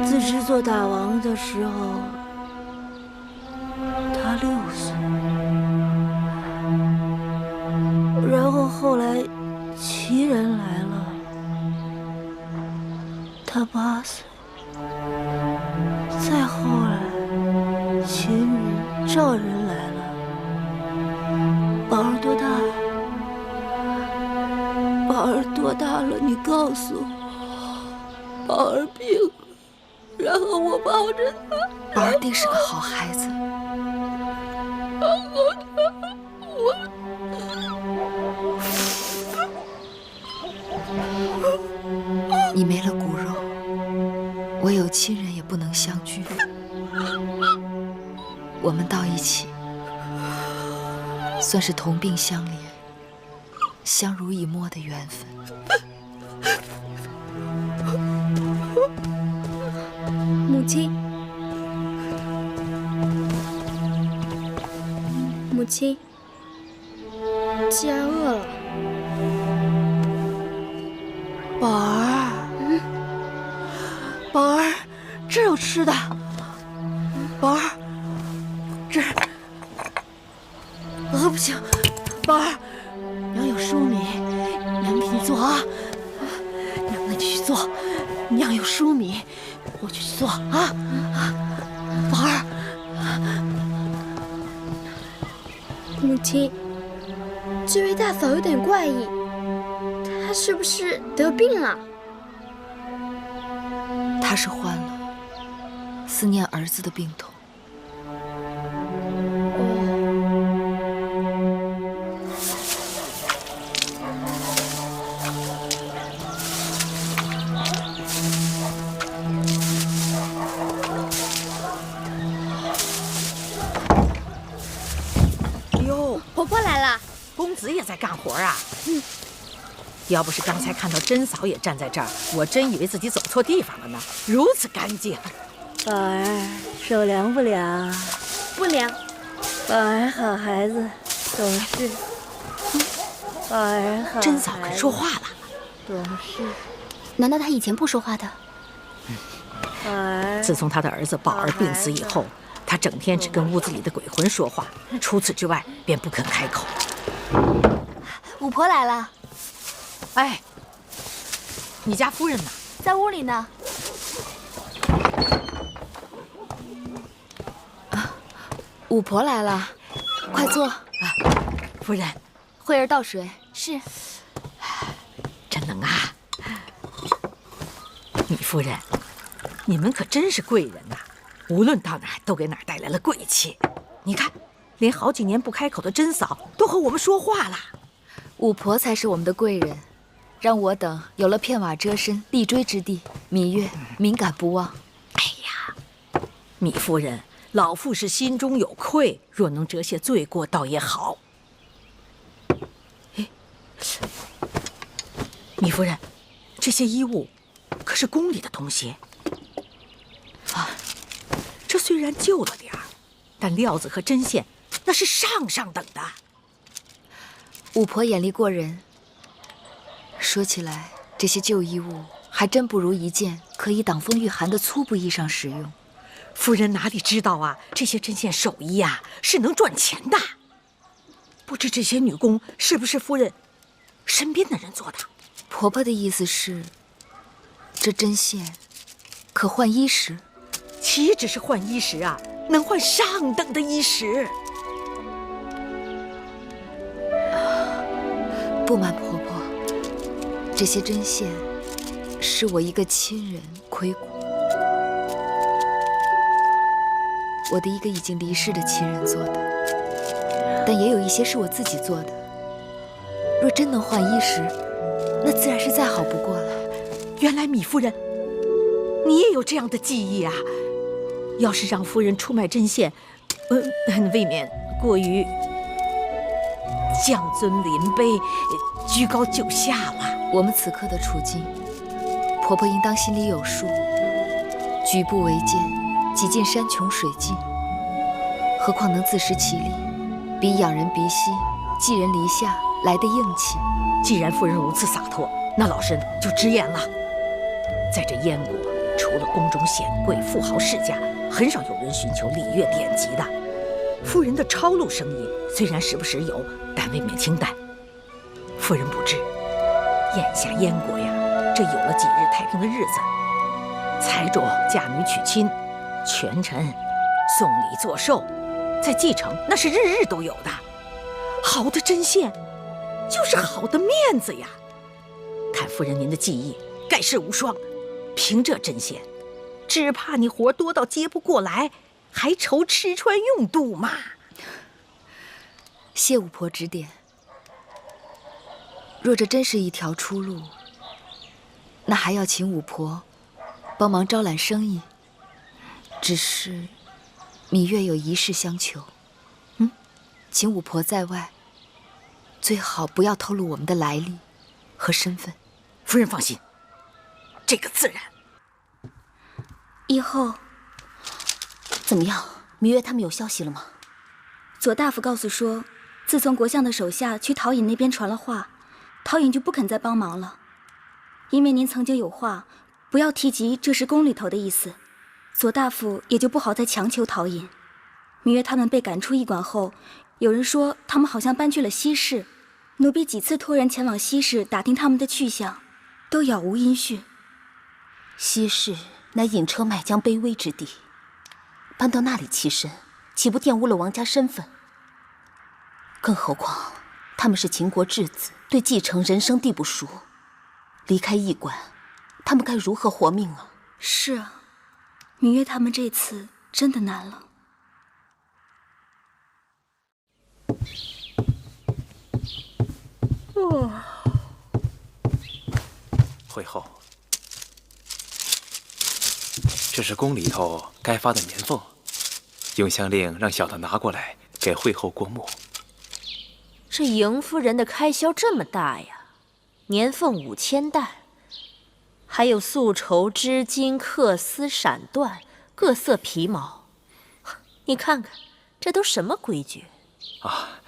自知做大王的时候，他6岁，然后后来齐人来了，他8岁，再后来秦人、赵人来了。宝儿多大了？宝儿多大了？你告诉我。宝儿病了，然后我抱着他。宝儿定是个好孩子。然后你没了骨肉，唯有亲人也不能相聚。我们到一起，算是同病相怜、相濡以沫的缘分。母亲，母亲，既然饿了，宝儿，宝儿，这有吃的。宝儿，这儿。不行，宝儿，娘有黍米，娘给你做啊。娘，那你去做。娘有黍米，我去做啊。宝儿，母亲，这位大嫂有点怪异，她是不是得病了？她是患了思念儿子的病痛。婆婆来了，公子也在干活啊。要不是刚才看到甄嫂也站在这儿，我真以为自己走错地方了呢。如此干净。宝儿，手凉不凉？不凉。宝儿好孩子，懂事。宝儿好。甄嫂肯说话了。懂事。难道她以前不说话的？宝儿。自从她的儿子宝儿病死以后，他整天只跟屋子里的鬼魂说话，除此之外便不肯开口。五婆来了。哎，你家夫人呢？在屋里呢。五婆来了，快坐。夫人，慧儿倒水。是。真能啊！米夫人，你们可真是贵人呐！无论到哪儿都给哪儿带来了贵气。你看，连好几年不开口的甄嫂都和我们说话了。五婆才是我们的贵人，让我等有了片瓦遮身、立锥之地。芈月敏感不忘。哎呀，米夫人，老妇是心中有愧，若能折些罪过，倒也好。哎，米夫人，这些衣物可是宫里的东西啊。这虽然旧了点儿，但料子和针线那是上等的。五婆眼力过人。说起来，这些旧衣物还真不如一件可以挡风御寒的粗布衣裳实用。夫人哪里知道啊，这些针线手艺呀是能赚钱的。不知这些女工是不是夫人身边的人做的？婆婆的意思是，这针线可换衣食？岂止是换衣食啊，能换上等的衣食。不瞒婆婆，这些针线是我一个亲人亏骨，我的一个已经离世的亲人做的，但也有一些是我自己做的。若真能换衣食，那自然是再好不过了。原来米夫人，你也有这样的技艺啊！要是让夫人出卖针线，未免过于降尊临卑、居高就下了。我们此刻的处境，婆婆应当心里有数。举步维艰，几近山穷水尽，何况能自食其力，比仰人鼻息、寄人篱下来的硬气。既然夫人如此洒脱，那老身就直言了。在这燕国，除了宫中显贵、富豪世家，很少有人寻求礼乐典籍的。夫人的抄录生意虽然时不时有，但未免清淡。夫人不知，眼下燕国呀，这有了几日太平的日子，才着嫁女娶亲，权臣送礼作寿，再继承，那是日日都有的。好的针线，就是好的面子呀。看夫人您的技艺，盖世无双。凭这针线，只怕你活多到接不过来，还愁吃穿用度嘛。谢五婆指点。若这真是一条出路，那还要请五婆帮忙招揽生意。只是芈月有一事相求，请五婆在外，最好不要透露我们的来历和身份。夫人放心，这个自然。以后怎么样？芈月他们有消息了吗？左大夫告诉说，自从国相的手下去陶尹那边传了话，陶尹就不肯再帮忙了。因为您曾经有话，不要提及这是宫里头的意思，左大夫也就不好再强求陶尹。芈月他们被赶出驿馆后，有人说他们好像搬去了西市，奴婢几次托人前往西市打听他们的去向，都杳无音讯。西市乃引车卖将卑微之地，搬到那里栖身，岂不玷污了王家身份？更何况他们是秦国质子，对继承人生地不熟，离开驿馆，他们该如何活命啊？是啊，芈月他们这次真的难了。会后，这是宫里头该发的年俸，永香令让小的拿过来给会后过目。这邢夫人的开销这么大呀，年俸5000担，还有素绸、织金、缂丝、闪缎、各色皮毛，你看看，这都什么规矩啊？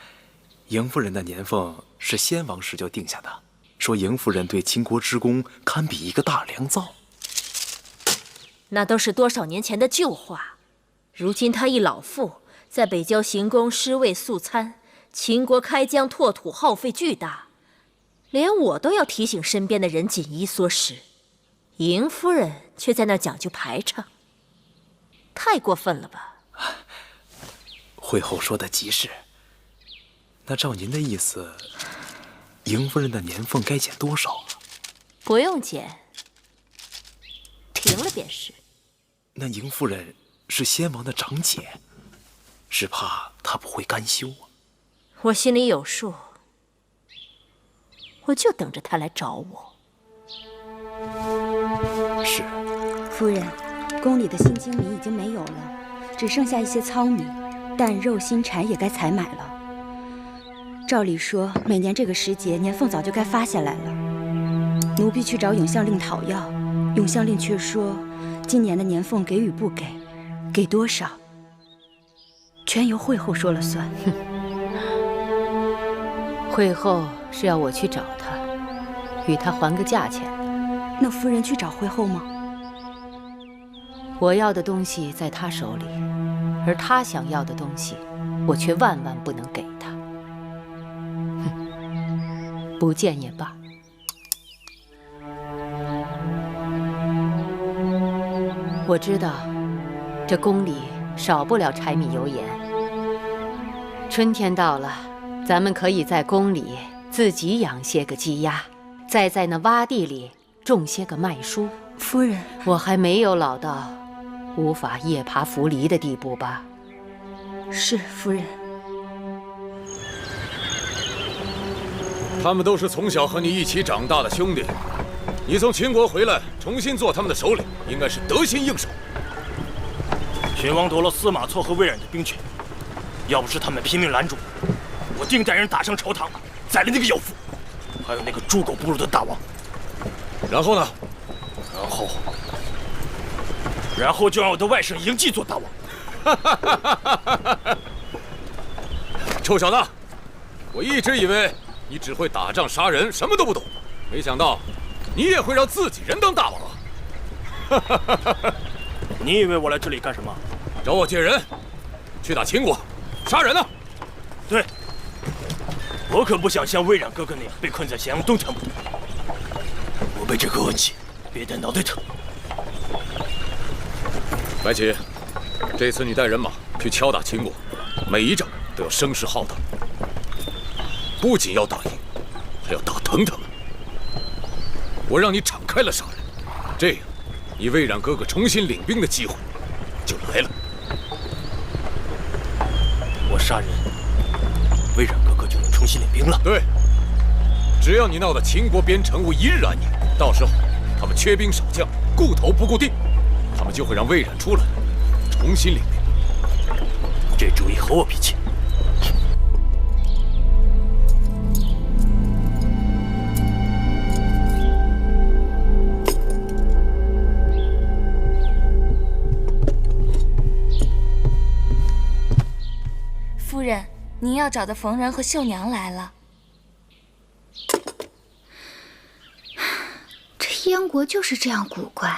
邢夫人的年俸是先王时就定下的，说邢夫人对秦国之功堪比一个大良造。那都是多少年前的旧话，如今她一老妇，在北郊行宫尸位素餐，秦国开疆拓土耗费巨大，连我都要提醒身边的人紧衣缩食，邢夫人却在那讲究排场，太过分了吧？会后说的极是。那照您的意思，邢夫人的年俸该减多少啊？不用减，停了便是。那邢夫人是先王的长姐，只怕她不会甘休啊。我心里有数，我就等着她来找我。是。夫人，宫里的新精米已经没有了，只剩下一些糙米，蛋、肉、新柴也该采买了。照理说，每年这个时节，年俸早就该发下来了。奴婢去找永相令讨要，永相令却说，今年的年俸给与不给，给多少，全由惠后说了算。惠后是要我去找他，与他还个价钱。那夫人去找惠后吗？我要的东西在他手里，而他想要的东西，我却万万不能给他。哼，不见也罢。我知道，这宫里少不了柴米油盐。春天到了，咱们可以在宫里自己养些个鸡鸭，再在那洼地里种些个麦蔬。夫人，我还没有老到无法夜爬扶犁的地步吧？是夫人。他们都是从小和你一起长大的兄弟，你从秦国回来，重新做他们的首领，应该是得心应手。秦王夺了司马错和魏冉的兵权，要不是他们拼命拦住，我定带人打上朝堂，宰了那个妖妇，还有那个猪狗不如的大王。然后呢？然后就让我的外甥嬴稷做大王。臭小子，我一直以为你只会打仗杀人，什么都不懂，没想到你也会让自己人当大王啊！你以为我来这里干什么？找我借人，去打秦国，杀人呢？对，我可不想像魏冉哥哥那样被困在咸阳东城。我被这个恶气憋得脑袋疼。白起，这次你带人马去敲打秦国，每一仗都要声势浩大，不仅要打赢，还要打疼他们。我让你敞开了杀人，这样，你魏冉哥哥重新领兵的机会就来了。我杀人，魏冉哥哥就能重新领兵了？对，只要你闹得秦国边城无一日安宁，到时候他们缺兵少将，顾头不顾腚，他们就会让魏冉出来，重新领兵。这主意和我比起，夫人，您要找的冯仁和秀娘来了。这燕国就是这样古怪，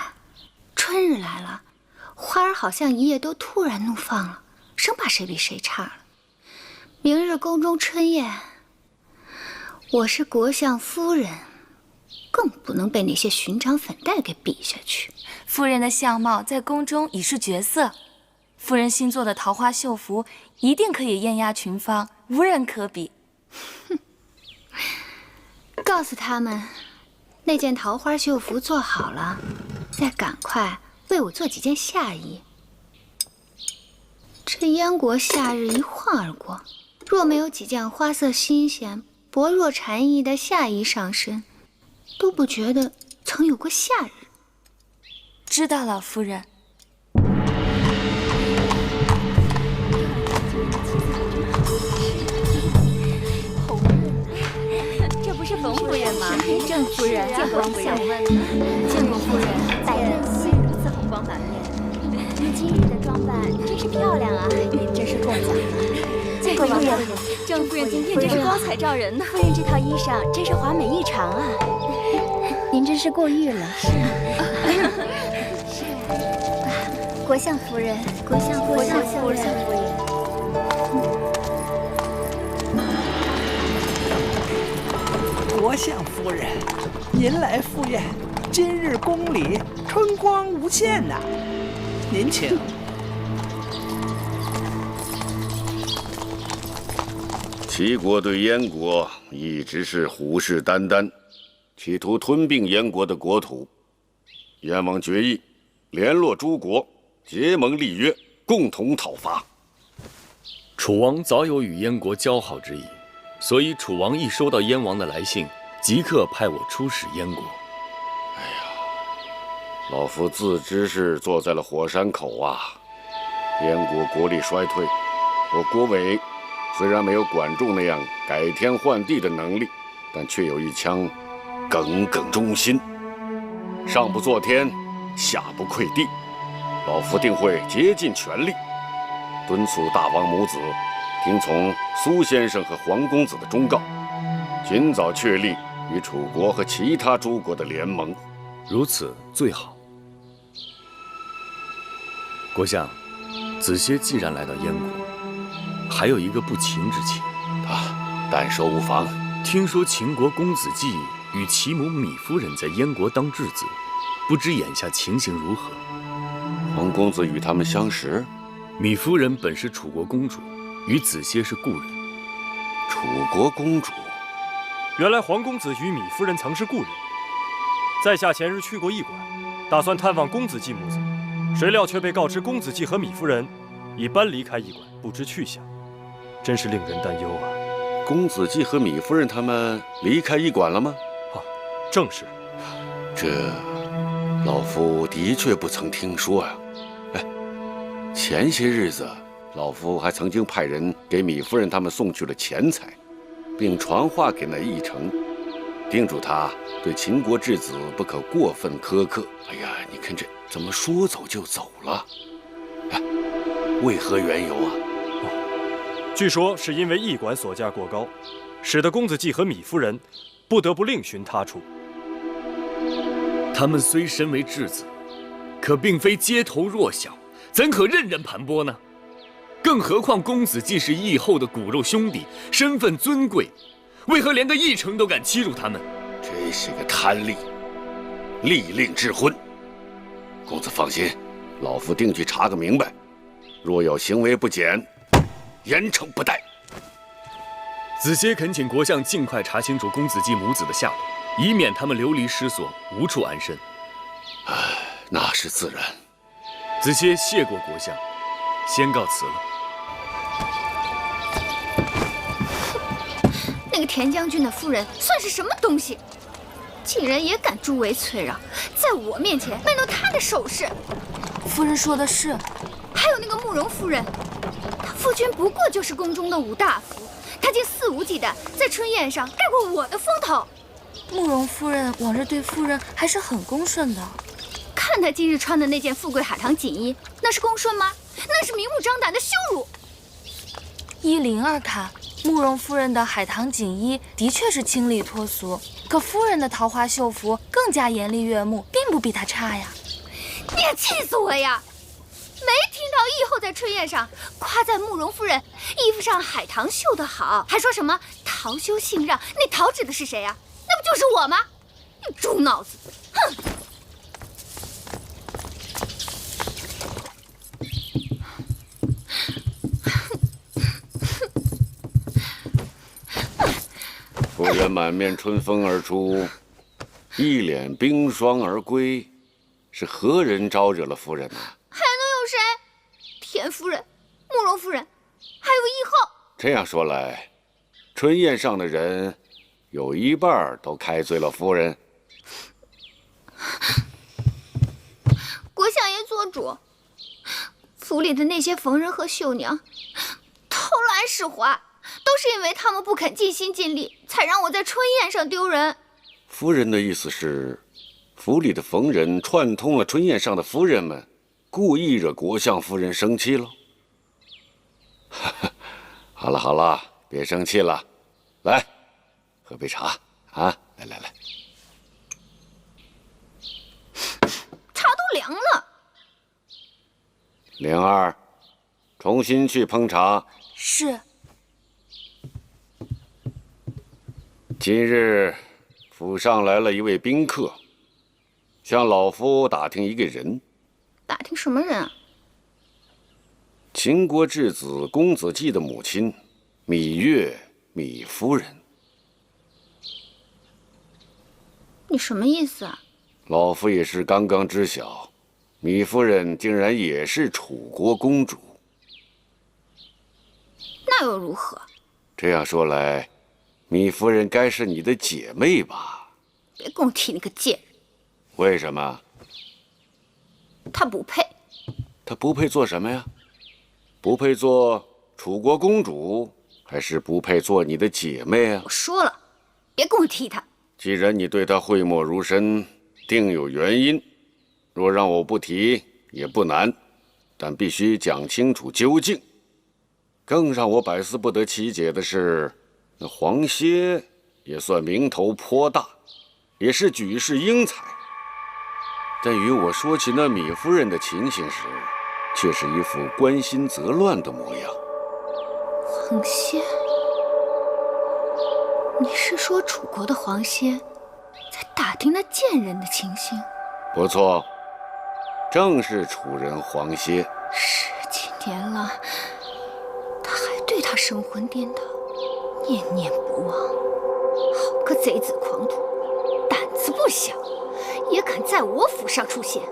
春日来了，花儿好像一夜都突然怒放了，生怕谁比谁差了。明日宫中春宴，我是国相夫人，更不能被那些寻常粉黛给比下去。夫人的相貌在宫中已是绝色，夫人新做的桃花绣服一定可以艳压群芳，无人可比。告诉他们，那件桃花绣服做好了，再赶快为我做几件夏衣。这燕国夏日一晃而过，若没有几件花色新鲜、薄若蝉翼的夏衣上身，都不觉得曾有过夏日。知道了，夫人。这不是冯夫人吗？郑夫人见过夫人，见过夫人，百年昔如此红光满面。您今日的装扮真是漂亮啊！您真是够奖了。见过夫人，郑夫人今天真是光彩照人呢。夫人这套衣裳真是华美异常啊！您真是过誉了。是啊。国相夫人，国相夫人。国相夫人，您来赴宴，今日宫里春光无限呐，您请。齐国对燕国一直是虎视眈眈，企图吞并燕国的国土。燕王决议，联络诸国，结盟立约，共同讨伐。楚王早有与燕国交好之意，所以楚王一收到燕王的来信，即刻派我出使燕国。老夫自知是坐在了火山口啊！燕国国力衰退，我国委虽然没有管仲那样改天换地的能力，但却有一腔耿耿忠心，上不做天，下不愧地。老夫定会竭尽全力，敦促大王母子听从苏先生和黄公子的忠告，尽早确立与楚国和其他诸国的联盟。如此最好。国相，子歇既然来到燕国，还有一个不情之请。但说无妨。听说秦国公子季与其母芈夫人在燕国当质子，不知眼下情形如何？黄公子与他们相识？芈夫人本是楚国公主，与子歇是故人。楚国公主？原来黄公子与芈夫人曾是故人。在下前日去过驿馆，打算探望公子季母子，谁料却被告知公子季和芈夫人已搬离开驿馆，不知去向，真是令人担忧啊！公子季和芈夫人他们离开驿馆了吗？正是。这老夫的确不曾听说呀。前些日子，老夫还曾经派人给芈夫人他们送去了钱财，并传话给那驿丞，叮嘱他对秦国质子不可过分苛刻。哎呀，你看这怎么说走就走了？为何缘由啊？据说是因为驿馆所价过高，使得公子季和芈夫人不得不另寻他处。他们虽身为质子，可并非街头弱小，怎可任人盘剥呢？更何况公子季是义后的骨肉兄弟，身份尊贵，为何连个驿丞都敢欺辱他们？这是个贪吏，利令智昏。公子放心，老夫定去查个明白，若有行为不检，严惩不贷。子歇恳请国相尽快查清楚公子季母子的下落，以免他们流离失所，无处安身。那是自然。子歇谢过国相，先告辞了。那个田将军的夫人算是什么东西？竟然也敢诸围催让，在我面前卖弄她的首饰。夫人说的是。还有那个慕容夫人，她夫君不过就是宫中的五大夫，她竟肆无忌惮在春宴上盖过我的风头。慕容夫人往日对夫人还是很恭顺的。看她今日穿的那件富贵海棠锦衣，那是恭顺吗？那是明目张胆的羞辱。依灵儿看，慕容夫人的海棠锦衣的确是清丽脱俗，可夫人的桃花绣服更加严厉悦目，并不比她差呀。你也气死我呀！没听到义后在春宴上夸赞慕容夫人衣服上海棠绣得好，还说什么桃羞杏让，那桃指的是谁呀？那不就是我吗？你猪脑子！哼！夫人满面春风而出，一脸冰霜而归，是何人招惹了夫人呢？还能有谁？田夫人、慕容夫人，还有义后。这样说来，春宴上的人有一半都开罪了夫人。国相爷做主，府里的那些缝人和绣娘偷懒使坏，都是因为他们不肯尽心尽力，才让我在春宴上丢人。夫人的意思是，府里的缝人串通了春宴上的夫人们，故意惹国相夫人生气了。好了好了，别生气了，来，喝杯茶啊！来来来，茶都凉了。灵儿，重新去烹茶。是。今日府上来了一位宾客，向老夫打听一个人。打听什么人啊？秦国质子公子季的母亲，芈月，芈夫人。你什么意思啊？老夫也是刚刚知晓，芈夫人竟然也是楚国公主。那又如何？这样说来，芈夫人该是你的姐妹吧？别跟我提那个贱人。为什么？她不配。她不配做什么呀？不配做楚国公主，还是不配做你的姐妹啊？我说了，别跟我提她。既然你对他讳莫如深，定有原因。若让我不提也不难，但必须讲清楚究竟。更让我百思不得其解的是，那黄歇也算名头颇大，也是举世英才，但与我说起那米夫人的情形时，却是一副关心则乱的模样。黄歇，你是说楚国的黄歇在打听那贱人的情形？不错，正是楚人黄歇。十几年了，他还对他神魂颠倒，念念不忘。好个贼子狂徒，胆子不小，也敢在我府上出现，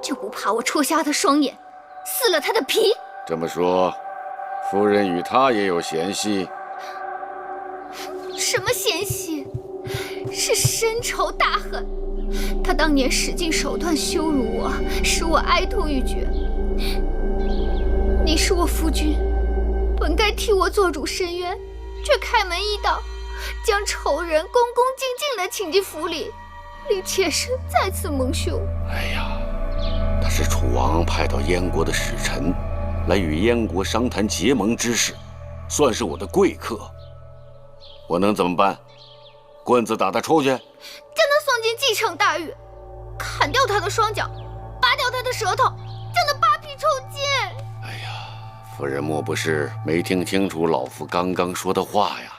就不怕我戳瞎他双眼，撕了他的皮？这么说，夫人与他也有嫌隙？什么嫌隙？是深仇大恨。他当年使尽手段羞辱我，使我哀痛欲绝。你是我夫君，本该替我做主伸冤，却开门一刀，将仇人恭恭敬敬地请进府里，令妾身再次蒙羞。哎呀，他是楚王派到燕国的使臣，来与燕国商谈结盟之事，算是我的贵客。我能怎么办？棍子打他出去？将他送进继承大狱，砍掉他的双脚，拔掉他的舌头，将他扒皮抽筋。夫人莫不是没听清楚老夫刚刚说的话呀？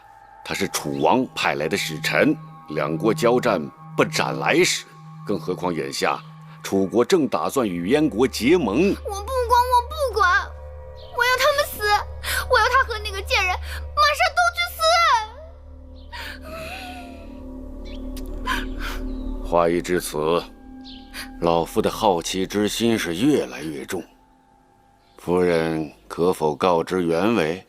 他是楚王派来的使臣，两国交战不斩来使，更何况眼下楚国正打算与燕国结盟。我不管，我要他们死，我要他和那个贱人马上都去死。话已至此，老夫的好奇之心是越来越重。夫人可否告知原委？